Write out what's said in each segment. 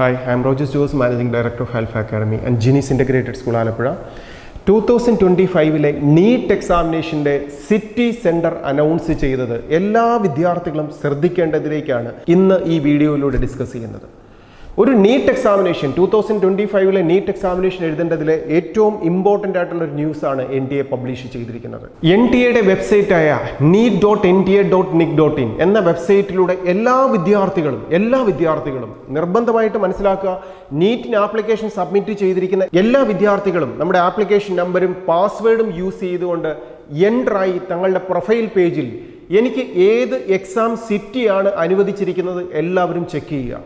Hi, I am Roger Jose, Managing Director of Alpha Academy and Genius Integrated School, Alappuzha. 2025 NEET എക്സാമിനേഷൻ്റെ city centre announce ചെയ്തത് എല്ലാ വിദ്യാർത്ഥികളും ശ്രദ്ധിക്കേണ്ടതിലേക്കാണ് ഇന്ന് ഈ വീഡിയോയിലൂടെ ഡിസ്കസ് ചെയ്യുന്നത്. ഒരു നീറ്റ് എക്സാമിനേഷൻ 2025 നീറ്റ് എക്സാമിനേഷൻ എഴുതേണ്ടതിലെ ഏറ്റവും ഇമ്പോർട്ടൻ്റ് ആയിട്ടുള്ള ഒരു ന്യൂസാണ് NTA പബ്ലിഷ് ചെയ്തിരിക്കുന്നത്. NTAയുടെ വെബ്സൈറ്റായ neet.nta.nic.in എന്ന വെബ്സൈറ്റിലൂടെ എല്ലാ വിദ്യാർത്ഥികളും നിർബന്ധമായിട്ട് മനസ്സിലാക്കുക, നീറ്റിന് ആപ്ലിക്കേഷൻ സബ്മിറ്റ് ചെയ്തിരിക്കുന്ന എല്ലാ വിദ്യാർത്ഥികളും നമ്മുടെ ആപ്ലിക്കേഷൻ നമ്പറും പാസ്വേഡും യൂസ് ചെയ്തുകൊണ്ട് എൻ്ററായി തങ്ങളുടെ പ്രൊഫൈൽ പേജിൽ എനിക്ക് ഏത് എക്സാം സിറ്റിയാണ് അനുവദിച്ചിരിക്കുന്നത് എല്ലാവരും ചെക്ക് ചെയ്യുക.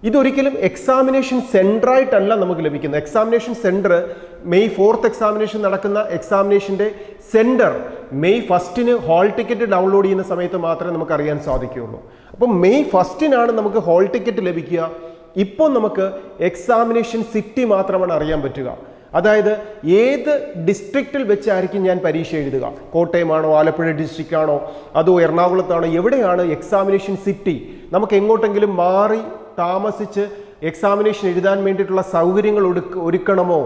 ഇതൊരിക്കലും എക്സാമിനേഷൻ സെൻറ്ററായിട്ടല്ല നമുക്ക് ലഭിക്കുന്നത്. Examination centre May 4th examination നടക്കുന്ന എക്സാമിനേഷൻ്റെ centre May 1 hall ticket download ചെയ്യുന്ന സമയത്ത് മാത്രമേ നമുക്ക് അറിയാൻ സാധിക്കുകയുള്ളൂ. അപ്പം മെയ് 1 നമുക്ക് ഹാൾ ടിക്കറ്റ് ലഭിക്കുക. ഇപ്പോൾ നമുക്ക് എക്സാമിനേഷൻ സിറ്റി മാത്രമാണ് അറിയാൻ പറ്റുക. അതായത് ഏത് ഡിസ്ട്രിക്റ്റിൽ വെച്ചായിരിക്കും ഞാൻ പരീക്ഷ എഴുതുക, കോട്ടയമാണോ, ആലപ്പുഴ ഡിസ്ട്രിക്റ്റ് ആണോ, അതോ എറണാകുളത്താണോ, എവിടെയാണ് എക്സാമിനേഷൻ സിറ്റി, നമുക്ക് എങ്ങോട്ടെങ്കിലും മാറി താമസിച്ച് എക്സാമിനേഷൻ എഴുതാൻ വേണ്ടിയിട്ടുള്ള സൗകര്യങ്ങൾ ഒരുക്കണമോ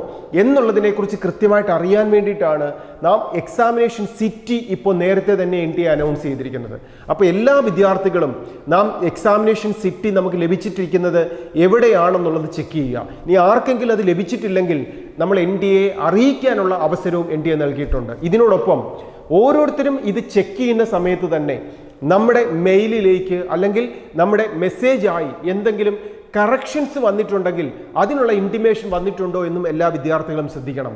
എന്നുള്ളതിനെക്കുറിച്ച് കൃത്യമായിട്ട് അറിയാൻ വേണ്ടിയിട്ടാണ് നാം എക്സാമിനേഷൻ സിറ്റി ഇപ്പോൾ നേരത്തെ തന്നെ NTA അനൗൺസ് ചെയ്തിരിക്കുന്നത്. അപ്പോൾ എല്ലാ വിദ്യാർത്ഥികളും നാം എക്സാമിനേഷൻ സിറ്റി നമുക്ക് ലഭിച്ചിട്ടിരിക്കുന്നത് എവിടെയാണെന്നുള്ളത് ചെക്ക് ചെയ്യുക. ഇനി ആർക്കെങ്കിലും അത് ലഭിച്ചിട്ടില്ലെങ്കിൽ നമ്മൾ NTA അറിയിക്കാനുള്ള അവസരവും NTA നൽകിയിട്ടുണ്ട്. ഇതിനോടൊപ്പം ഓരോരുത്തരും ഇത് ചെക്ക് ചെയ്യുന്ന സമയത്ത് തന്നെ നമ്മുടെ മെയിലിലേക്ക് അല്ലെങ്കിൽ നമ്മുടെ മെസ്സേജായി എന്തെങ്കിലും കറക്ഷൻസ് വന്നിട്ടുണ്ടെങ്കിൽ അതിനുള്ള ഇൻറ്റിമേഷൻ വന്നിട്ടുണ്ടോ എന്നും എല്ലാ വിദ്യാർത്ഥികളും ശ്രദ്ധിക്കണം.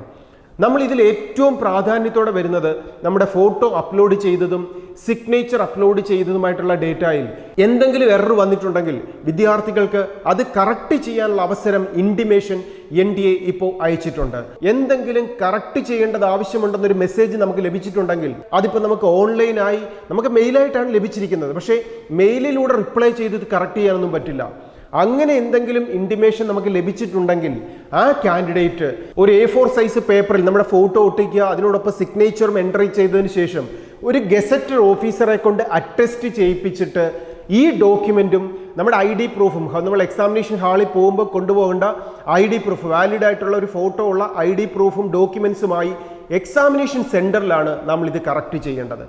നമ്മൾ ഇതിൽ ഏറ്റവും പ്രാധാന്യത്തോടെ വരുന്നത് നമ്മുടെ ഫോട്ടോ അപ്ലോഡ് ചെയ്തതും സിഗ്നേച്ചർ അപ്ലോഡ് ചെയ്തതുമായിട്ടുള്ള ഡേറ്റയിൽ എന്തെങ്കിലും എറർ വന്നിട്ടുണ്ടെങ്കിൽ വിദ്യാർത്ഥികൾക്ക് അത് കറക്റ്റ് ചെയ്യാനുള്ള അവസരം ഇൻറ്റിമേഷൻ NTA ഇപ്പോൾ അയച്ചിട്ടുണ്ട്. എന്തെങ്കിലും കറക്റ്റ് ചെയ്യേണ്ടത് ആവശ്യമുണ്ടെന്നൊരു മെസ്സേജ് നമുക്ക് ലഭിച്ചിട്ടുണ്ടെങ്കിൽ അതിപ്പോൾ നമുക്ക് ഓൺലൈനായി നമുക്ക് മെയിലായിട്ടാണ് ലഭിച്ചിരിക്കുന്നത്. പക്ഷേ മെയിലിലൂടെ റിപ്ലൈ ചെയ്ത് കറക്റ്റ് ചെയ്യാനൊന്നും പറ്റില്ല. അങ്ങനെ എന്തെങ്കിലും ഇൻറ്റിമേഷൻ നമുക്ക് ലഭിച്ചിട്ടുണ്ടെങ്കിൽ ആ കാൻഡിഡേറ്റ് ഒരു A4 സൈസ് പേപ്പറിൽ നമ്മുടെ ഫോട്ടോ ഒട്ടിക്കുക, അതിനോടൊപ്പം സിഗ്നേച്ചറും എൻട്രി ചെയ്തതിന് ശേഷം ഒരു ഗസറ്റഡ് ഓഫീസറെ കൊണ്ട് അറ്റസ്റ്റ് ചെയ്യിപ്പിച്ചിട്ട് ഈ ഡോക്യുമെൻറ്റും നമ്മുടെ ID പ്രൂഫും, നമ്മൾ എക്സാമിനേഷൻ ഹാളിൽ പോകുമ്പോൾ കൊണ്ടുപോകേണ്ട ID പ്രൂഫ്, വാലിഡ് ആയിട്ടുള്ള ഒരു ഫോട്ടോ ഉള്ള ID പ്രൂഫും ഡോക്യുമെൻസുമായി എക്സാമിനേഷൻ സെൻറ്ററിലാണ് നമ്മൾ ഇത് കറക്റ്റ് ചെയ്യേണ്ടത്.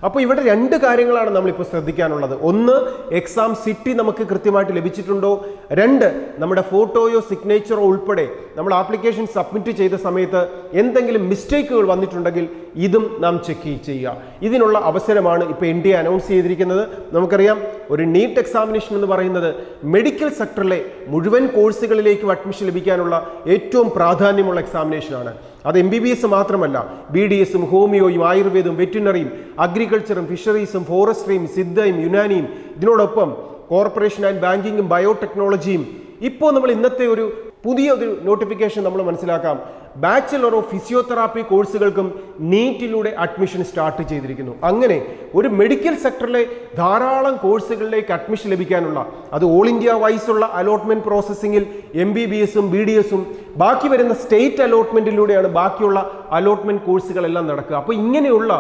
അപ്പോൾ ഇവിടെ 2 കാര്യങ്ങളാണ് നമ്മളിപ്പോൾ ശ്രദ്ധിക്കാനുള്ളത്. ഒന്ന്, എക്സാം സിറ്റി നമുക്ക് കൃത്യമായിട്ട് ലഭിച്ചിട്ടുണ്ടോ. 2, നമ്മുടെ ഫോട്ടോയോ സിഗ്നേച്ചറോ ഉൾപ്പെടെ നമ്മൾ ആപ്ലിക്കേഷൻ സബ്മിറ്റ് ചെയ്ത സമയത്ത് എന്തെങ്കിലും മിസ്റ്റേക്കുകൾ വന്നിട്ടുണ്ടെങ്കിൽ ഇതും നാം ചെക്ക് ചെയ്യുക. ഇതിനുള്ള അവസരമാണ് ഇപ്പോൾ NTA അനൗൺസ് ചെയ്തിരിക്കുന്നത്. നമുക്കറിയാം, ഒരു നീറ്റ് എക്സാമിനേഷൻ എന്ന് പറയുന്നത് മെഡിക്കൽ സെക്ടറിലെ മുഴുവൻ കോഴ്സുകളിലേക്കും അഡ്മിഷൻ ലഭിക്കാനുള്ള ഏറ്റവും പ്രാധാന്യമുള്ള എക്സാമിനേഷനാണ്. അത് MBBS മാത്രമല്ല, BDSും ഹോമിയോയും ആയുർവേദവും വെറ്റിനറിയും അഗ്രികൾച്ചറും ഫിഷറീസും ഫോറസ്ട്രിയും സിദ്ധയും യുനാനിയും ഇതിനോടൊപ്പം കോർപ്പറേഷൻ ആൻഡ് ബാങ്കിങ്ങും ബയോടെക്നോളജിയും. ഇപ്പോൾ നമ്മൾ ഇന്നത്തെ ഒരു പുതിയൊരു നോട്ടിഫിക്കേഷൻ നമ്മൾ മനസ്സിലാക്കാം, ബാച്ചിലർ ഓഫ് ഫിസിയോതെറാപ്പി കോഴ്സുകൾക്കും നീറ്റിലൂടെ അഡ്മിഷൻ സ്റ്റാർട്ട് ചെയ്തിരിക്കുന്നു. അങ്ങനെ ഒരു മെഡിക്കൽ സെക്ടറിലെ ധാരാളം കോഴ്സുകളിലേക്ക് അഡ്മിഷൻ ലഭിക്കാനുള്ള, അത് ഓൾ ഇന്ത്യ വൈസുള്ള അലോട്ട്മെന്റ് പ്രോസസ്സിങ്ങിൽ MBBSും BDSും ബാക്കി വരുന്ന സ്റ്റേറ്റ് അലോട്ട്മെന്റിലൂടെയാണ് ബാക്കിയുള്ള അലോട്ട്മെന്റ് കോഴ്സുകളെല്ലാം നടക്കുക. അപ്പോൾ ഇങ്ങനെയുള്ള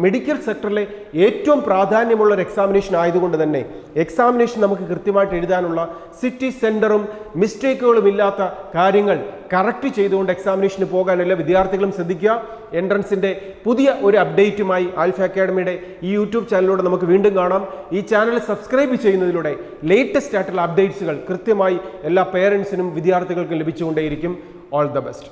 മെഡിക്കൽ സെക്ടറിലെ ഏറ്റവും പ്രാധാന്യമുള്ള ഒരു എക്സാമിനേഷൻ ആയതുകൊണ്ട് തന്നെ എക്സാമിനേഷൻ നമുക്ക് കൃത്യമായിട്ട് എഴുതാനുള്ള സിറ്റി സെൻറ്ററും മിസ്റ്റേക്കുകളും ഇല്ലാത്ത കാര്യങ്ങൾ കറക്റ്റ് ചെയ്തുകൊണ്ട് എക്സാമിനേഷന് പോകാൻ എല്ലാ വിദ്യാർത്ഥികളും ശ്രദ്ധിക്കുക. എൻട്രൻസിൻ്റെ പുതിയ ഒരു അപ്ഡേറ്റുമായി ആൽഫ അക്കാഡമിയുടെ ഈ യൂട്യൂബ് ചാനലിലൂടെ നമുക്ക് വീണ്ടും കാണാം. ഈ ചാനൽ സബ്സ്ക്രൈബ് ചെയ്യുന്നതിലൂടെ ലേറ്റസ്റ്റ് ആയിട്ടുള്ള അപ്ഡേറ്റ്സുകൾ കൃത്യമായി എല്ലാ പേരൻസിനും വിദ്യാർത്ഥികൾക്കും ലഭിച്ചുകൊണ്ടേയിരിക്കും. All the best.